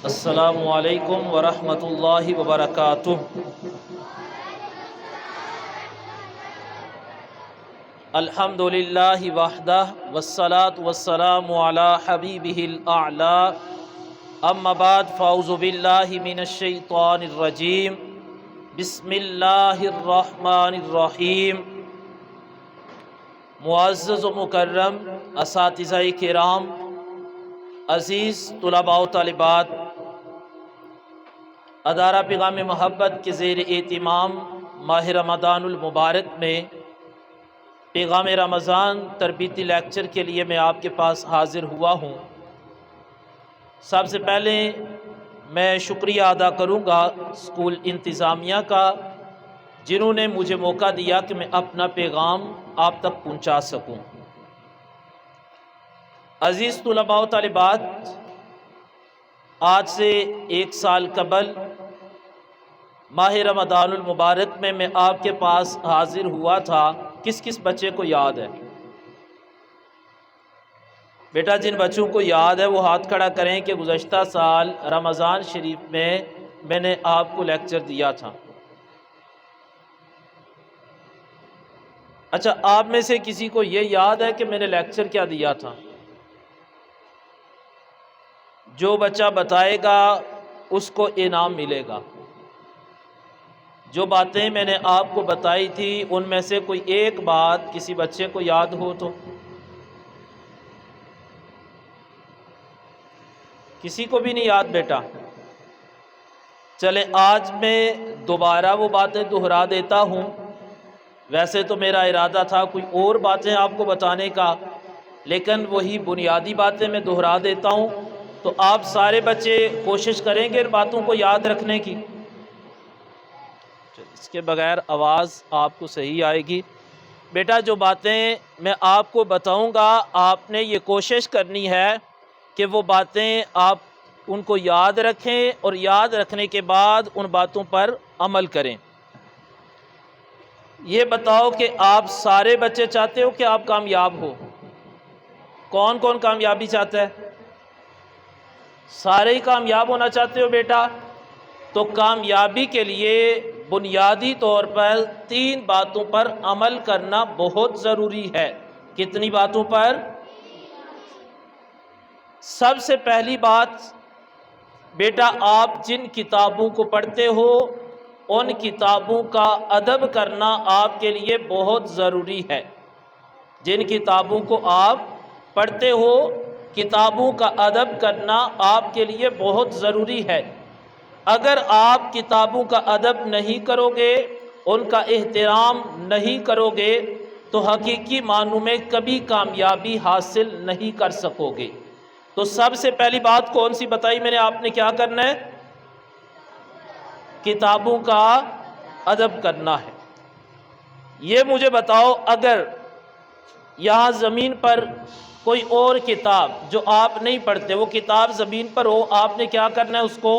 السلام علیکم ورحمۃ اللہ وبرکاتہ۔ الحمد للہ وحدہ والصلاة والسلام علی حبیبہ الاعلی، اما بعد فاعوذ باللہ من الشیطان الرجیم، بسم اللہ الرحمن الرحیم۔ معزز و مکرم اساتذہ کرام، عزیز طلباء و طالبات، ادارہ پیغام محبت کے زیر اہتمام ماہ رمضان المبارک میں پیغام رمضان تربیتی لیکچر کے لیے میں آپ کے پاس حاضر ہوا ہوں۔ سب سے پہلے میں شکریہ ادا کروں گا اسکول انتظامیہ کا، جنہوں نے مجھے موقع دیا کہ میں اپنا پیغام آپ تک پہنچا سکوں۔ عزیز طلباء و طالبات، آج سے 1 سال قبل ماہ رمضان المبارک میں آپ کے پاس حاضر ہوا تھا۔ کس کس بچے کو یاد ہے؟ بیٹا جن بچوں کو یاد ہے وہ ہاتھ کھڑا کریں کہ گزشتہ سال رمضان شریف میں نے آپ کو لیکچر دیا تھا۔ اچھا، آپ میں سے کسی کو یہ یاد ہے کہ میں نے لیکچر کیا دیا تھا؟ جو بچہ بتائے گا اس کو انعام ملے گا۔ جو باتیں میں نے آپ کو بتائی تھی ان میں سے کوئی ایک بات کسی بچے کو یاد ہو تو؟ کسی کو بھی نہیں یاد بیٹا؟ چلے آج میں دوبارہ وہ باتیں دہرا دیتا ہوں۔ ویسے تو میرا ارادہ تھا کوئی اور باتیں آپ کو بتانے کا، لیکن وہی بنیادی باتیں میں دہرا دیتا ہوں، تو آپ سارے بچے کوشش کریں گے ان باتوں کو یاد رکھنے کی۔ اس کے بغیر آواز آپ کو صحیح آئے گی۔ بیٹا جو باتیں میں آپ کو بتاؤں گا آپ نے یہ کوشش کرنی ہے کہ وہ باتیں آپ ان کو یاد رکھیں اور یاد رکھنے کے بعد ان باتوں پر عمل کریں۔ یہ بتاؤ کہ آپ سارے بچے چاہتے ہو کہ آپ کامیاب ہو؟ کون کون کامیابی چاہتا ہے؟ سارے ہی کامیاب ہونا چاہتے ہو بیٹا؟ تو کامیابی کے لیے بنیادی طور پر 3 باتوں پر عمل کرنا بہت ضروری ہے۔ کتنی باتوں پر؟ سب سے پہلی بات بیٹا، آپ جن کتابوں کو پڑھتے ہو ان کتابوں کا ادب کرنا آپ کے لیے بہت ضروری ہے۔ جن کتابوں کو آپ پڑھتے ہو کتابوں کا ادب کرنا آپ کے لیے بہت ضروری ہے۔ اگر آپ کتابوں کا ادب نہیں کرو گے، ان کا احترام نہیں کرو گے، تو حقیقی معنوں میں کبھی کامیابی حاصل نہیں کر سکو گے۔ تو سب سے پہلی بات کون سی بتائی میں نے آپ نے کیا کرنا ہے؟ کتابوں کا ادب کرنا ہے۔ یہ مجھے بتاؤ، اگر یہاں زمین پر کوئی اور کتاب جو آپ نہیں پڑھتے وہ کتاب زمین پر ہو، آپ نے کیا کرنا ہے؟ اس کو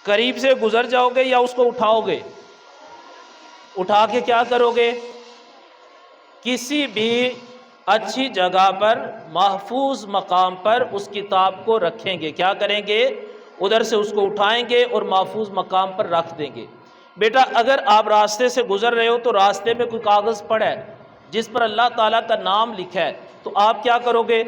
قریب سے گزر جاؤ گے یا اس کو اٹھاؤ گے؟ اٹھا کے کیا کرو گے؟ کسی بھی اچھی جگہ پر محفوظ مقام پر اس کتاب کو رکھیں گے۔ کیا کریں گے؟ ادھر سے اس کو اٹھائیں گے اور محفوظ مقام پر رکھ دیں گے۔ بیٹا اگر آپ راستے سے گزر رہے ہو تو راستے میں کوئی کاغذ پڑا ہے جس پر اللہ تعالیٰ کا نام لکھا ہے، تو آپ کیا کرو گے؟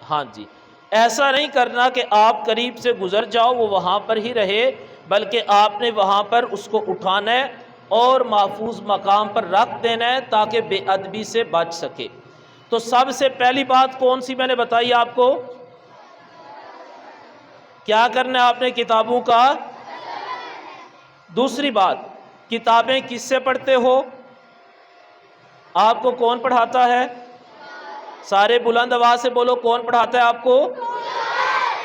ہاں جی، ایسا نہیں کرنا کہ آپ قریب سے گزر جاؤ وہ وہاں پر ہی رہے، بلکہ آپ نے وہاں پر اس کو اٹھانا ہے اور محفوظ مقام پر رکھ دینا ہے تاکہ بے ادبی سے بچ سکے۔ تو سب سے پہلی بات کون سی میں نے بتائی آپ کو؟ کیا کرنا ہے آپ نے؟ کتابوں کا۔ دوسری بات، کتابیں کس سے پڑھتے ہو؟ آپ کو کون پڑھاتا ہے؟ سارے بلند آواز سے بولو، کون پڑھاتا ہے آپ کو؟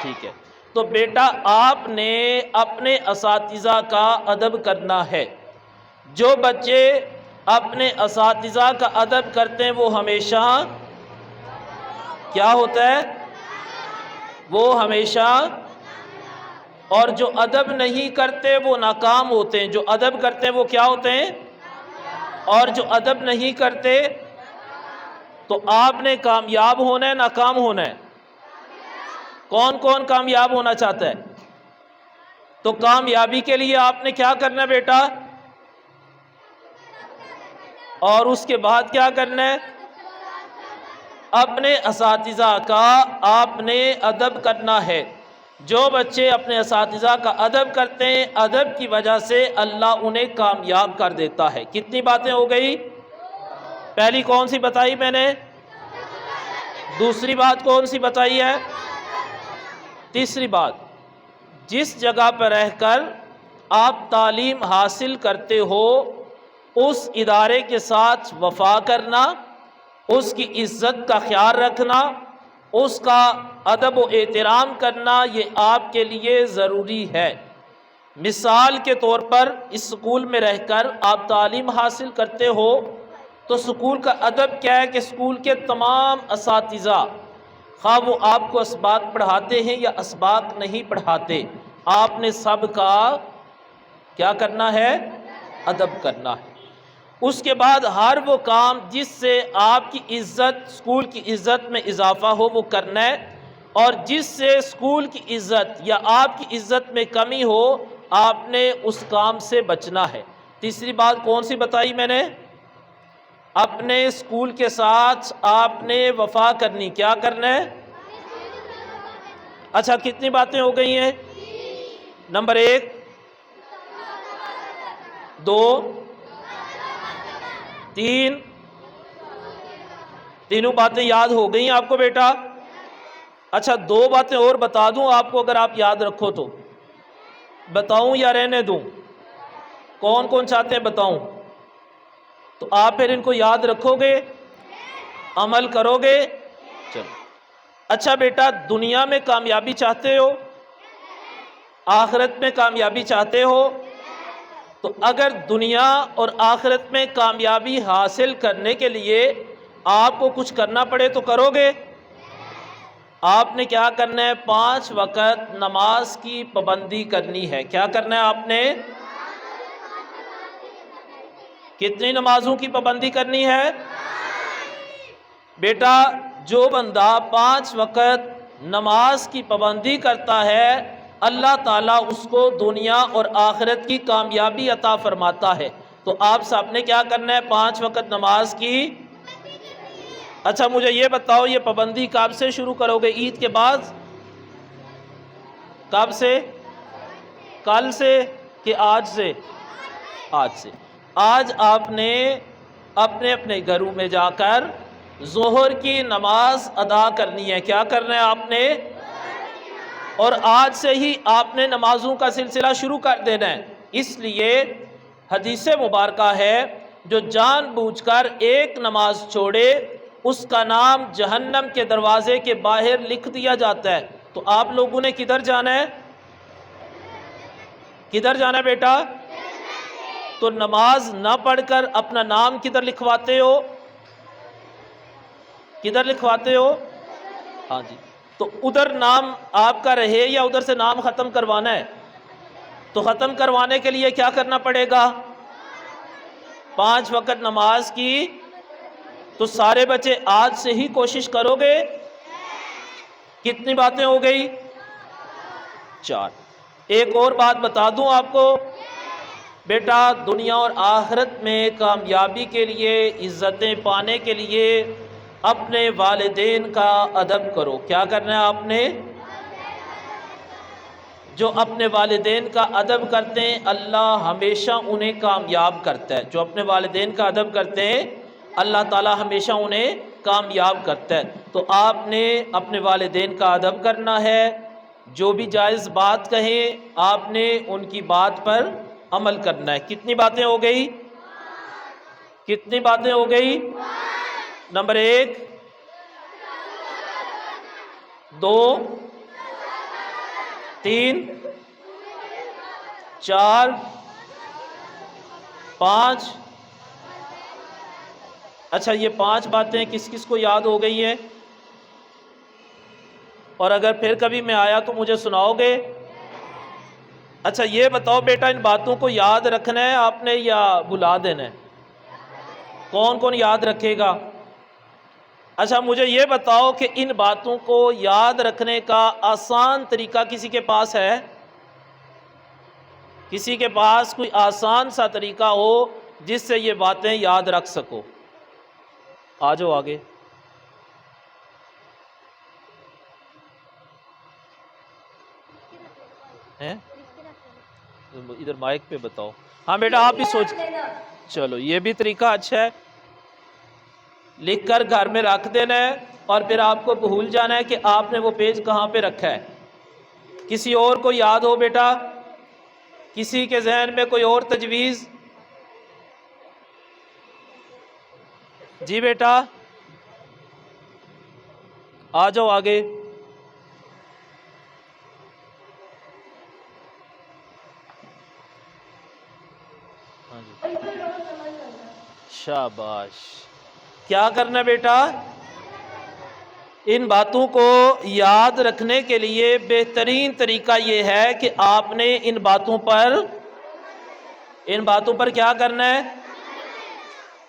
ٹھیک ہے، تو بیٹا آپ نے اپنے اساتذہ کا ادب کرنا ہے۔ جو بچے اپنے اساتذہ کا ادب کرتے ہیں وہ ہمیشہ کیا ہوتا ہے؟ وہ ہمیشہ، اور جو ادب نہیں کرتے وہ ناکام ہوتے ہیں۔ جو ادب کرتے ہیں وہ کیا ہوتے ہیں؟ اور جو ادب نہیں کرتے، تو آپ نے کامیاب ہونا ہے ناکام ہونا ہے؟ کون کون کامیاب ہونا چاہتا ہے؟ تو کامیابی کے لیے آپ نے کیا کرنا ہے بیٹا؟ اور اس کے بعد کیا کرنا ہے؟ اپنے اساتذہ کا آپ نے ادب کرنا ہے۔ جو بچے اپنے اساتذہ کا ادب کرتے ہیں، ادب کی وجہ سے اللہ انہیں کامیاب کر دیتا ہے۔ کتنی باتیں ہو گئی؟ پہلی کون سی بتائی میں نے؟ دوسری بات کون سی بتائی ہے؟ تیسری بات، جس جگہ پر رہ کر آپ تعلیم حاصل کرتے ہو اس ادارے کے ساتھ وفا کرنا، اس کی عزت کا خیال رکھنا، اس کا ادب و احترام کرنا، یہ آپ کے لیے ضروری ہے۔ مثال کے طور پر اس سکول میں رہ کر آپ تعلیم حاصل کرتے ہو تو سکول کا ادب کیا ہے کہ سکول کے تمام اساتذہ، خواہ وہ آپ کو اسباق پڑھاتے ہیں یا اسباق نہیں پڑھاتے، آپ نے سب کا کیا کرنا ہے؟ ادب کرنا ہے۔ اس کے بعد ہر وہ کام جس سے آپ کی عزت، سکول کی عزت میں اضافہ ہو، وہ کرنا ہے، اور جس سے سکول کی عزت یا آپ کی عزت میں کمی ہو آپ نے اس کام سے بچنا ہے۔ تیسری بات کون سی بتائی میں نے؟ اپنے سکول کے ساتھ آپ نے وفا کرنی، کیا کرنا ہے؟ اچھا کتنی باتیں ہو گئی ہیں؟ نمبر 1، 2، 3، تینوں باتیں یاد ہو گئی آپ کو بیٹا؟ اچھا 2 باتیں اور بتا دوں آپ کو، اگر آپ یاد رکھو تو بتاؤں یا رہنے دوں؟ کون کون چاہتے ہیں بتاؤں؟ تو آپ پھر ان کو یاد رکھو گے، عمل کرو گے؟ چلو اچھا بیٹا، دنیا میں کامیابی چاہتے ہو؟ آخرت میں کامیابی چاہتے ہو؟ تو اگر دنیا اور آخرت میں کامیابی حاصل کرنے کے لیے آپ کو کچھ کرنا پڑے تو کرو گے؟ آپ نے کیا کرنا ہے؟ 5 وقت نماز کی پابندی کرنی ہے۔ کیا کرنا ہے آپ نے؟ کتنی نمازوں کی پابندی کرنی ہے؟ بیٹا جو بندہ 5 وقت نماز کی پابندی کرتا ہے اللہ تعالیٰ اس کو دنیا اور آخرت کی کامیابی عطا فرماتا ہے۔ تو آپ سب نے کیا کرنا ہے؟ 5 وقت نماز کی۔ اچھا مجھے یہ بتاؤ، یہ پابندی کب سے شروع کرو گے؟ عید کے بعد؟ کب سے؟ کل سے کہ آج سے؟ آج سے۔ آج آپ نے اپنے اپنے گھروں میں جا کر ظہر کی نماز ادا کرنی ہے۔ کیا کرنا ہے آپ نے؟ اور آج سے ہی آپ نے نمازوں کا سلسلہ شروع کر دینا ہے۔ اس لیے حدیث مبارکہ ہے جو جان بوجھ کر ایک نماز چھوڑے اس کا نام جہنم کے دروازے کے باہر لکھ دیا جاتا ہے۔ تو آپ لوگوں نے کدھر جانا ہے؟ کدھر جانا ہے بیٹا؟ تو نماز نہ پڑھ کر اپنا نام کدھر لکھواتے ہو؟ کدھر لکھواتے ہو؟ ہاں جی، تو ادھر نام آپ کا رہے یا ادھر سے نام ختم کروانا ہے؟ تو ختم کروانے کے لیے کیا کرنا پڑے گا؟ 5 وقت نماز کی۔ تو سارے بچے آج سے ہی کوشش کرو گے؟ کتنی باتیں ہو گئی؟ 4۔ ایک اور بات بتا دوں آپ کو بیٹا، دنیا اور آخرت میں کامیابی کے لیے، عزتیں پانے کے لیے اپنے والدین کا ادب کرو۔ کیا کرنا ہے آپ نے؟ جو اپنے والدین کا ادب کرتے ہیں اللہ ہمیشہ انہیں کامیاب کرتا ہے۔ جو اپنے والدین کا ادب کرتے ہیں اللہ تعالی ہمیشہ انہیں کامیاب کرتا ہے۔ تو آپ نے اپنے والدین کا ادب کرنا ہے، جو بھی جائز بات کہیں آپ نے ان کی بات پر عمل کرنا ہے۔ کتنی باتیں ہو گئی؟ کتنی باتیں ہو گئی؟ نمبر 1، 2، 3، 4، 5۔ اچھا یہ 5 باتیں کس کس کو یاد ہو گئی ہے؟ اور اگر پھر کبھی میں آیا تو مجھے سناؤ گے؟ اچھا یہ بتاؤ بیٹا، ان باتوں کو یاد رکھنا ہے آپ نے یا بھلا دینا ہے؟ کون کون یاد رکھے گا؟ اچھا مجھے یہ بتاؤ کہ ان باتوں کو یاد رکھنے کا آسان طریقہ کسی کے پاس ہے؟ کسی کے پاس کوئی آسان سا طریقہ ہو جس سے یہ باتیں یاد رکھ سکو؟ آ جاؤ آگے۔ ہیں ادھر مائک پہ بتاؤ۔ ہاں بیٹا آپ بھی سوچ، چلو یہ بھی طریقہ اچھا ہے، لکھ کر گھر میں رکھ دینا ہے اور پھر آپ کو بھول جانا ہے کہ آپ نے وہ پیج کہاں پہ رکھا ہے۔ کسی اور کو یاد ہو بیٹا؟ کسی کے ذہن میں کوئی اور تجویز؟ جی بیٹا آ جاؤ آگے۔ ہاں جی شاباش۔ کیا کرنا ہے بیٹا؟ ان باتوں کو یاد رکھنے کے لیے بہترین طریقہ یہ ہے کہ آپ نے ان باتوں پر کیا کرنا ہے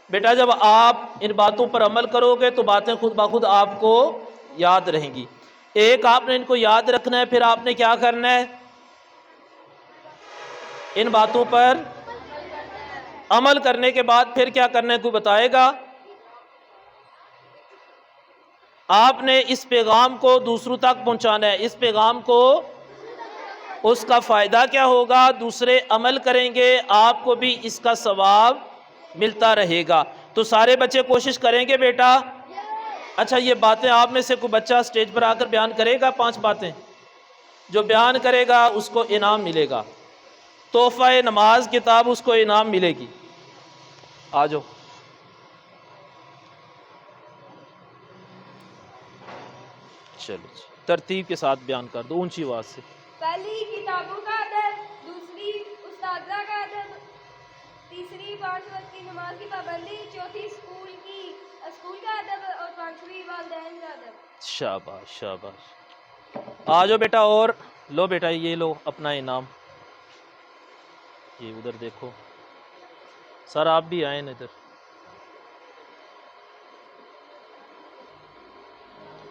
بیٹا؟ جب آپ ان باتوں پر عمل کرو گے تو باتیں خود بخود آپ کو یاد رہیں گی۔ ایک آپ نے ان کو یاد رکھنا ہے، پھر آپ نے کیا کرنا ہے؟ ان باتوں پر عمل کرنے کے بعد پھر کیا کرنا ہے؟ کوئی بتائے گا؟ آپ نے اس پیغام کو دوسروں تک پہنچانا ہے۔ اس پیغام کو، اس کا فائدہ کیا ہوگا؟ دوسرے عمل کریں گے، آپ کو بھی اس کا ثواب ملتا رہے گا۔ تو سارے بچے کوشش کریں گے بیٹا؟ اچھا یہ باتیں آپ میں سے کوئی بچہ سٹیج پر آ کر بیان کرے گا؟ 5 باتیں جو بیان کرے گا اس کو انعام ملے گا۔ تحفہ نماز کتاب اس کو انعام ملے گی۔ آ جاؤ۔ چلو ترتیب کے ساتھ بیان کر دو اونچی آواز سے۔ پہلی کتابوں کا ادب، دوسری اساتذہ کا ادب، تیسری 5 وقت کی نماز کی پابندی، چوتھی اسکول کا ادب اور 5ویں والدین کا ادب۔ شاباش شاباش۔ آ جاؤ بیٹا، اور لو بیٹا یہ لو اپنا انعام۔ یہ ادھر دیکھو سر، آپ بھی آئیں ادھر۔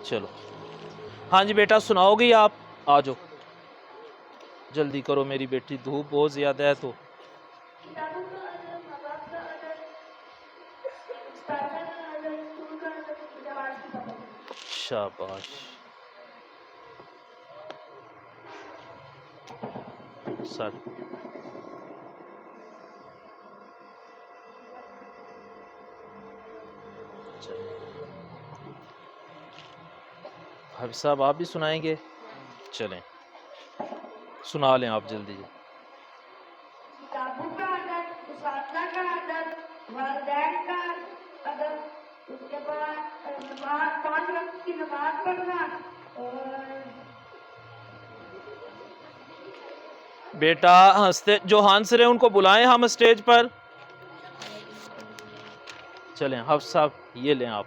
چلو ہاں جی بیٹا سناؤ گی آپ؟ آ جاؤ جلدی کرو میری بیٹی، دھوپ بہت زیادہ ہے تو۔ کتابوں کا ادب، ماں باپ کا ادب، اساتذہ کا ادب، اسکول کا ادب، نماز کی پابندی۔ شاباش۔ سر حافظ صاحب آپ بھی سنائیں گے؟ چلیں سنا لیں آپ جلدی جی۔ کتابوں کا ادب، اساتذہ کا ادب، والدین کا ادب، اس کے بعد 5 وقت کی نماز پڑھنا، اور بیٹا ہنستے جو ہنس رہے ان کو بلائیں ہم اسٹیج پر۔ چلیں حافظ صاحب یہ لیں آپ،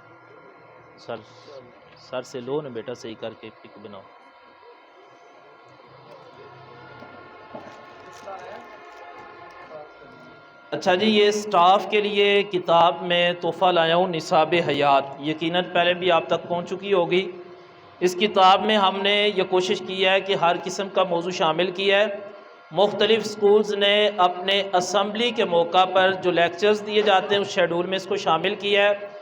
سر سے لو نا بیٹا، صحیح کر کے پک بناؤ۔ اچھا جی یہ سٹاف کے لیے کتاب میں تحفہ لایا ہوں، نصاب حیات، یقیناً پہلے بھی آپ تک پہنچ چکی ہوگی۔ اس کتاب میں ہم نے یہ کوشش کی ہے کہ ہر قسم کا موضوع شامل کیا ہے۔ مختلف سکولز نے اپنے اسمبلی کے موقع پر جو لیکچرز دیے جاتے ہیں اس شیڈول میں اس کو شامل کیا ہے۔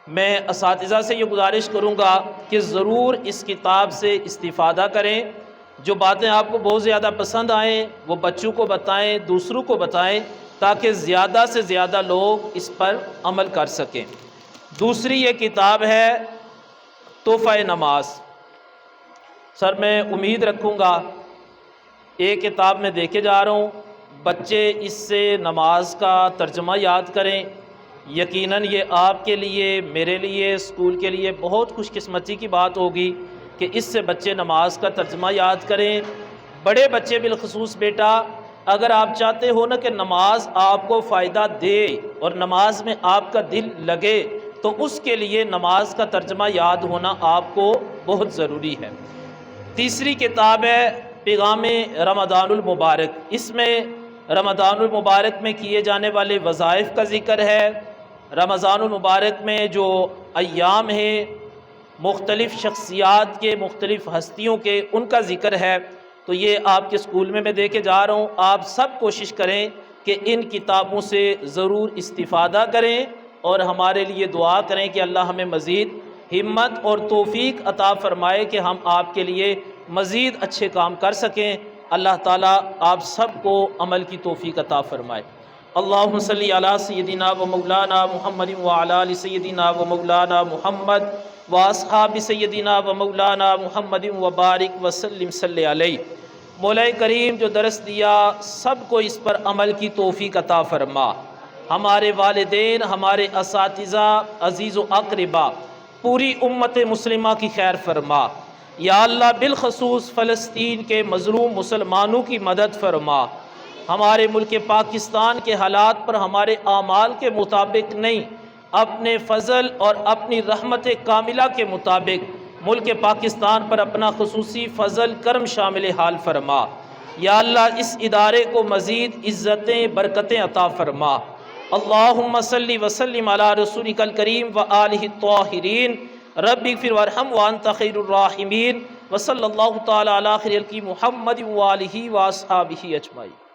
میں اساتذہ سے یہ گزارش کروں گا کہ ضرور اس کتاب سے استفادہ کریں، جو باتیں آپ کو بہت زیادہ پسند آئیں وہ بچوں کو بتائیں، دوسروں کو بتائیں، تاکہ زیادہ سے زیادہ لوگ اس پر عمل کر سکیں۔ دوسری یہ کتاب ہے تحفہ نماز۔ سر میں امید رکھوں گا، ایک کتاب میں دیکھے جا رہا ہوں، بچے اس سے نماز کا ترجمہ یاد کریں۔ یقیناً یہ آپ کے لیے، میرے لیے، اسکول کے لیے بہت خوش قسمتی کی بات ہوگی کہ اس سے بچے نماز کا ترجمہ یاد کریں۔ بڑے بچے بالخصوص بیٹا، اگر آپ چاہتے ہو نا کہ نماز آپ کو فائدہ دے اور نماز میں آپ کا دل لگے، تو اس کے لیے نماز کا ترجمہ یاد ہونا آپ کو بہت ضروری ہے۔ تیسری کتاب ہے پیغام رمضان المبارک۔ اس میں رمضان المبارک میں کیے جانے والے وظائف کا ذکر ہے، رمضان المبارک میں جو ایام ہیں مختلف شخصیات کے، مختلف ہستیوں کے، ان کا ذکر ہے، تو یہ آپ کے اسکول میں دے کے جا رہا ہوں۔ آپ سب کوشش کریں کہ ان کتابوں سے ضرور استفادہ کریں اور ہمارے لیے دعا کریں کہ اللہ ہمیں مزید ہمت اور توفیق عطا فرمائے کہ ہم آپ کے لیے مزید اچھے کام کر سکیں۔ اللہ تعالیٰ آپ سب کو عمل کی توفیق عطا فرمائے۔ اللہم صلی علی سیدنا و مولانا محمد وعلی آل سیدنا و مولانا محمد واصحاب سیدنا و مولانا محمد وبارک وسلم صلی علیہ۔ مولا کریم جو درس دیا سب کو اس پر عمل کی توفیق عطا فرما، ہمارے والدین، ہمارے اساتذہ، عزیز و اقربا، پوری امت مسلمہ کی خیر فرما۔ یا اللہ بالخصوص فلسطین کے مظلوم مسلمانوں کی مدد فرما۔ ہمارے ملک پاکستان کے حالات پر ہمارے اعمال کے مطابق نہیں، اپنے فضل اور اپنی رحمت کاملہ کے مطابق ملک پاکستان پر اپنا خصوصی فضل کرم شامل حال فرما۔ یا اللہ اس ادارے کو مزید عزتیں برکتیں عطا فرما۔ اللہم صلی وسلم علی رسولک الکریم و آلہ الطاہرین۔ رب اغفر وارحم وانت خیر الراحمین۔ وصلی اللہ تعالی علی خیر خلقہ محمد و آلہ و اصحابہ اجمعین۔